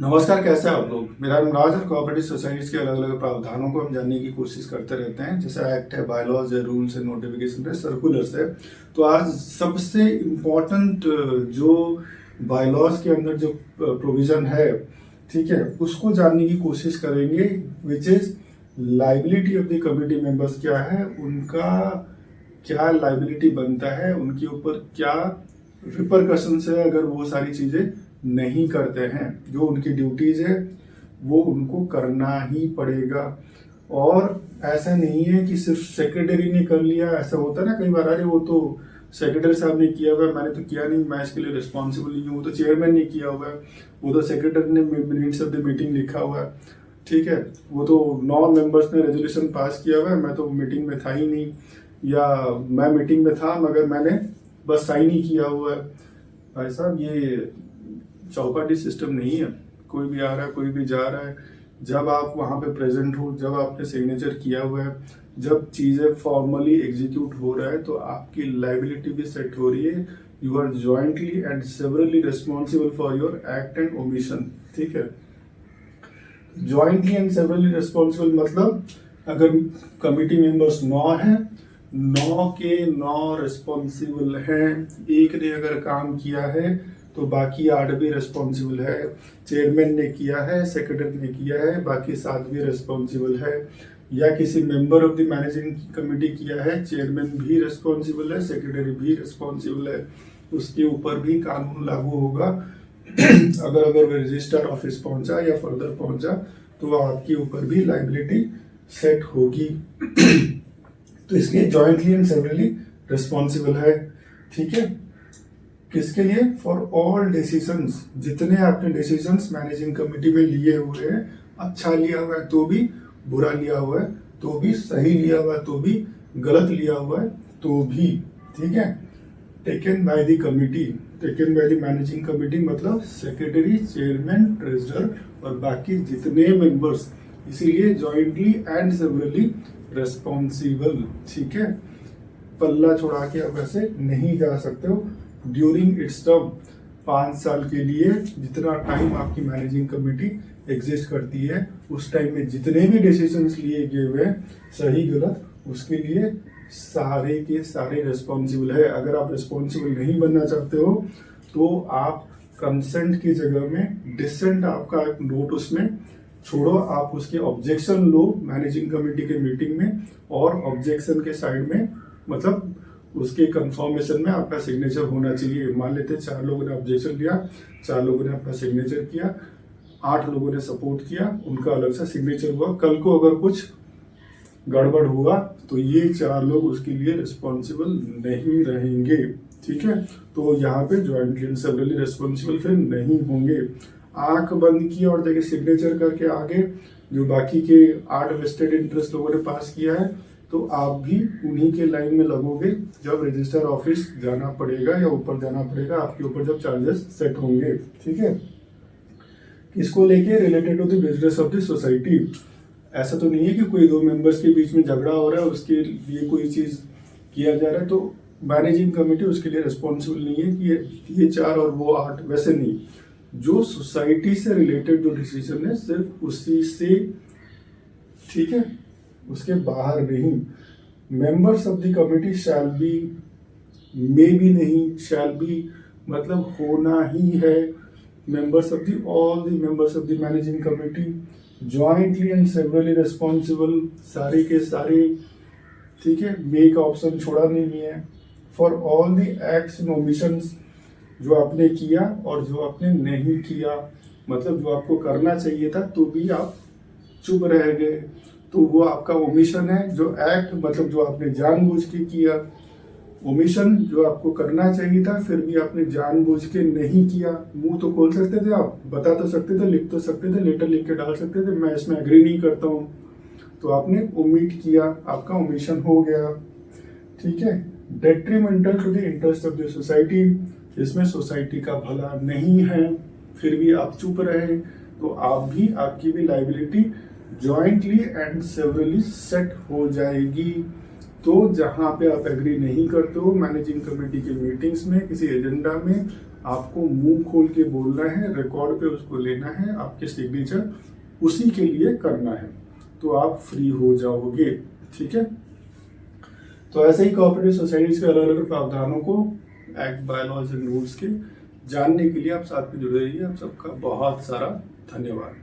नमस्कार, कैसे हैं आप लोग। मेरा नाम राज है। कोऑपरेटिव सोसाइटीज के अलग अलग प्रावधानों को हम जानने की कोशिश करते रहते हैं, जैसे एक्ट है, बायलॉज है, रूल्स है, नोटिफिकेशन है, सर्कुलर्स है। तो आज सबसे इम्पोर्टेंट जो बायलॉज के अंदर जो प्रोविजन है, ठीक है, उसको जानने की कोशिश करेंगे, which is liability of the committee members. क्या है उनका, क्या लाइबिलिटी बनता है, उनके ऊपर क्या रिपरकशंस है अगर वो सारी चीजें नहीं करते हैं। जो उनकी ड्यूटीज है वो उनको करना ही पड़ेगा। और ऐसा नहीं है कि सिर्फ सेक्रेटरी ने कर लिया, ऐसा होता है ना कई बार, अरे वो तो सेक्रेटरी साहब ने किया हुआ है, मैंने तो किया नहीं, मैं इसके लिए रिस्पॉन्सिबल नहीं हूँ, वो तो चेयरमैन ने किया हुआ है, वो तो सेक्रेटरी ने मिनट्स ऑफ द मीटिंग लिखा हुआ है, ठीक है, वो तो 9 मेंबर्स ने रेजोल्यूशन पास किया हुआ है, मैं तो मीटिंग में था ही नहीं, या मैं मीटिंग में था मगर मैंने बस साइन ही किया हुआ है। भाई साहब, ये चौपाटी सिस्टम नहीं है। कोई भी आ रहा है, कोई भी जा रहा है, जब आप वहां पे प्रेजेंट हो, जब आपने सिग्नेचर किया हुआ है, जब चीजें फॉर्मली एग्जीक्यूट हो रहा है, तो आपकी लाइबिलिटी भी सेट हो रही है। You are jointly and severally responsible for your act and omission. ठीक है, जॉइंटली एंड सेवरली रिस्पॉन्सिबल मतलब अगर कमिटी मेंबर्स 9 हैं, 9 के 9 रिस्पॉन्सिबल हैं। एक ने अगर काम किया है तो बाकी 8 भी रिस्पॉन्सिबल है। चेयरमैन ने किया है, सेक्रेटरी ने किया है, बाकी 7 भी रिस्पॉन्सिबल है। या किसी member of the managing committee किया है, चेयरमैन भी रिस्पॉन्सिबल है, सेक्रेटरी भी रिस्पॉन्सिबल है, उसके ऊपर भी कानून लागू होगा। अगर वो रजिस्टर ऑफिस पहुंचा या फर्दर पहुंचा तो आपके ऊपर भी लाइबिलिटी सेट होगी। तो इसलिए जॉइंटली एंड सेवरली रिस्पॉन्सिबल है। ठीक है, किसके लिए? For all decisions. जितने आपने डिसीजंस मैनेजिंग कमेटी में लिए हुए हैं, अच्छा लिया हुआ है तो भी, बुरा लिया हुआ है तो भी, सही लिया हुआ है तो भी, गलत लिया हुआ है तो भी, ठीक है, taken by the committee, taken by the managing committee मतलब सेक्रेटरी, चेयरमैन, ट्रेजरर और बाकी जितने मेंबर्स, इसीलिए जॉइंटली एंड सेवरली रेस्पॉन्सिबल। ठीक है, पल्ला छोड़ा के अब ऐसे नहीं जा सकते हो। ड्यूरिंग इट्स टर्म 5 साल के लिए, जितना टाइम आपकी मैनेजिंग कमेटी एग्जिस्ट करती है, उस टाइम में जितने भी डिसीजंस लिए गए हुए हैं, सही गलत, उसके लिए सारे के सारे रिस्पॉन्सिबल है। अगर आप रिस्पॉन्सिबल नहीं बनना चाहते हो तो आप कंसेंट की जगह में डिसेंट आपका एक नोट उसमें छोड़ो, आप उसके ऑब्जेक्शन लो मैनेजिंग कमेटी के मीटिंग में, और ऑब्जेक्शन के साइड में मतलब उसके कंफर्मेशन में आपका सिग्नेचर होना चाहिए। मान लेते 4 लोगों ने ऑब्जेक्शन दिया, 4 लोगों ने अपना सिग्नेचर किया, 8 लोगों ने सपोर्ट किया, उनका अलग से सिग्नेचर हुआ। कल को अगर कुछ गड़बड़ हुआ तो ये 4 लोग उसके लिए रिस्पॉन्सिबल नहीं रहेंगे। ठीक है, तो यहाँ पे ज्वाइंटली एंड सेवरली रिस्पॉन्सिबल फिर नहीं होंगे। आंख बंद की और देखिए सिग्नेचर करके आगे जो बाकी के 8 वेस्टेड इंटरेस्ट लोगों ने पास किया है, तो आप भी उन्हीं के लाइन में लगोगे जब रजिस्टर ऑफिस जाना पड़ेगा या ऊपर जाना पड़ेगा, आपके ऊपर जब चार्जेस सेट होंगे। ठीक है, इसको लेके related to the business of the society. ऐसा तो नहीं है कि कोई 2 मेंबर्स के बीच में झगड़ा हो रहा है, उसके लिए कोई चीज किया जा रहा है तो मैनेजिंग कमेटी उसके लिए रिस्पॉन्सिबल नहीं है कि ये 4 और वो 8, वैसे नहीं। जो सोसाइटी से रिलेटेड जो डिसीजन है सिर्फ उसी से, ठीक है, उसके बाहर नहीं। Members of the committee shall be, may भी नहीं, शैल बी मतलब होना ही है। Members of the all the members of the managing committee jointly and severally responsible, सारे के सारे, ठीक है, मे का ऑप्शन छोड़ा नहीं है। For all the acts and omissions, जो आपने किया और जो आपने नहीं किया, मतलब जो आपको करना चाहिए था तो भी आप चुप रह गए, तो वो आपका ओमिशन है। जो एक्ट मतलब जो आपने जानबूझ के किया, ओमिशन जो आपको करना चाहिए था फिर भी आपने जानबूझ के नहीं किया। मुंह तो खोल सकते थे, आप बता तो सकते थे, लिख तो सकते थे, लेटर लिख के डाल सकते थे मैं इसमें एग्री नहीं करता हूँ, तो आपने ओमिट किया, आपका ओमिशन हो गया। ठीक है, detrimental to the interest of the society, इसमें सोसाइटी का भला नहीं है, फिर भी आप चुप रहे, तो आप भी, आपकी भी liability jointly and severally set हो जाएगी। तो जहां पे आप एग्री नहीं करते हो मैनेजिंग कमेटी के मीटिंग्स में, किसी एजेंडा में, आपको मुंह खोल के बोलना है, रिकॉर्ड पे उसको लेना है, आपके सिग्नेचर उसी के लिए करना है, तो आप फ्री हो जाओगे। ठीक है, तो ऐसे ही कोऑपरेटिव सोसाइटीज के अलग अलग प्रावधानों को, एक्ट, बायलॉज एंड रूल्स के जानने के लिए आप साथ में जुड़े रहिए। आप सबका बहुत सारा धन्यवाद।